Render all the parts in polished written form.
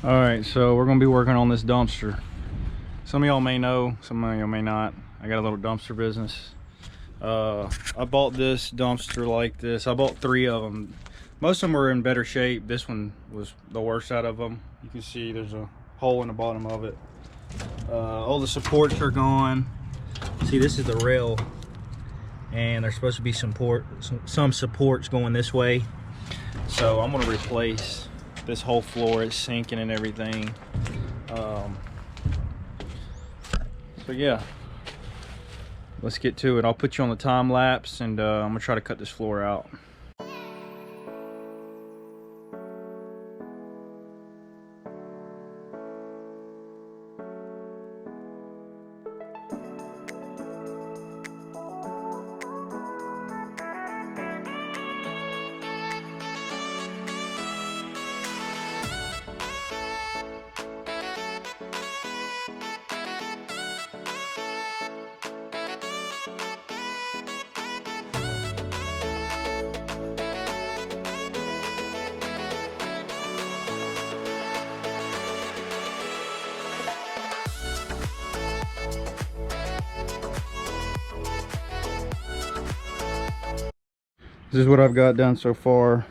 All right, so we're gonna be working on this dumpster. Some of y'all may know, some of y'all may not. I got a little dumpster business. I bought this dumpster like this. I bought 3 of them. Most of them were in better shape. This one was the worst out of them. You can see there's a hole in the bottom of it. All the supports are gone. See, this is the rail, and there's supposed to be some supports going this way. So I'm gonna replace this whole floor. It's sinking and everything. So yeah, let's get to it. I'll put you on the time lapse, and I'm gonna try to cut this floor out. This is what I've got done so far.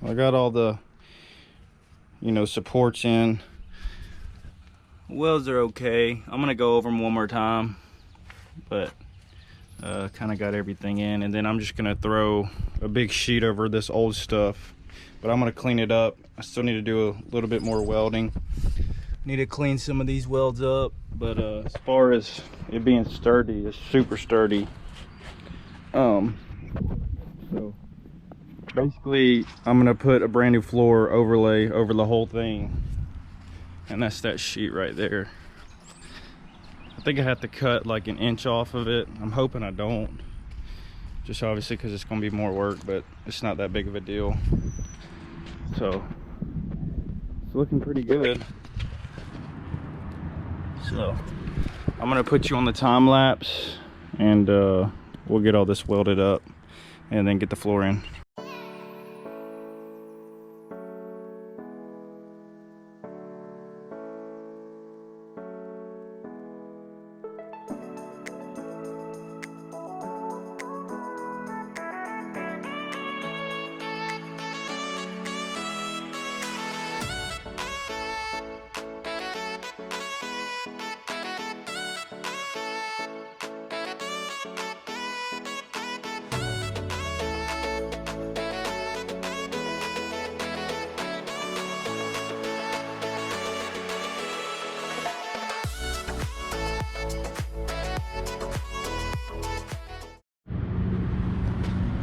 I got all the, supports in. Welds are okay. I'm gonna go over them one more time, but kind of got everything in, and then I'm just gonna throw a big sheet over this old stuff, but I'm gonna clean it up. I still need to do a little bit more welding. Need to clean some of these welds up, but as far as it being sturdy, it's super sturdy. So basically I'm gonna put a brand new floor overlay over the whole thing, and that's that sheet right there. I think I have to cut like an inch off of it. I'm hoping I don't, just obviously because it's gonna be more work, but it's not that big of a deal. So it's looking pretty good. So I'm gonna put you on the time lapse, and we'll get all this welded up and then get the floor in.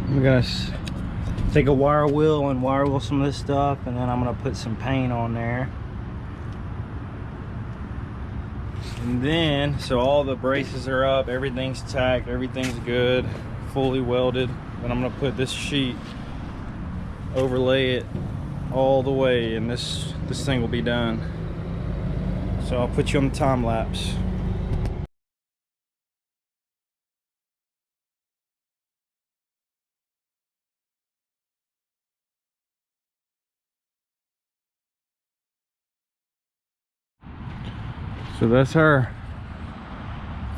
I'm gonna take a wire wheel and wire wheel some of this stuff, and then I'm gonna put some paint on there. And then, so all the braces are up, everything's tacked, everything's good, fully welded. Then I'm gonna put this sheet, overlay it all the way, and this thing will be done. So I'll put you on the time lapse. So that's her.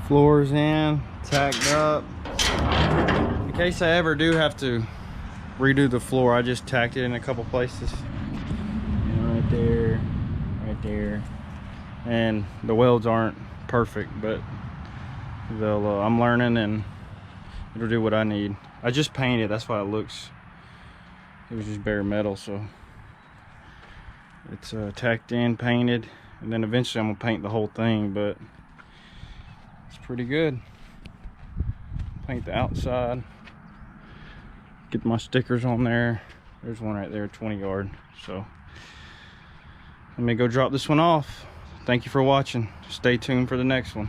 Floors in, tacked up. In case I ever do have to redo the floor, I just tacked it in a couple places. Right there, right there. And the welds aren't perfect, but they'll, I'm learning, and it'll do what I need. I just painted, that's why it looks, it was just bare metal, so it's tacked in, painted. And then eventually I'm gonna paint the whole thing, but it's pretty good. Paint the outside, get my stickers on there. There's one right there, 20 yard. So let me go drop this one off. Thank you for watching. Stay tuned for the next one.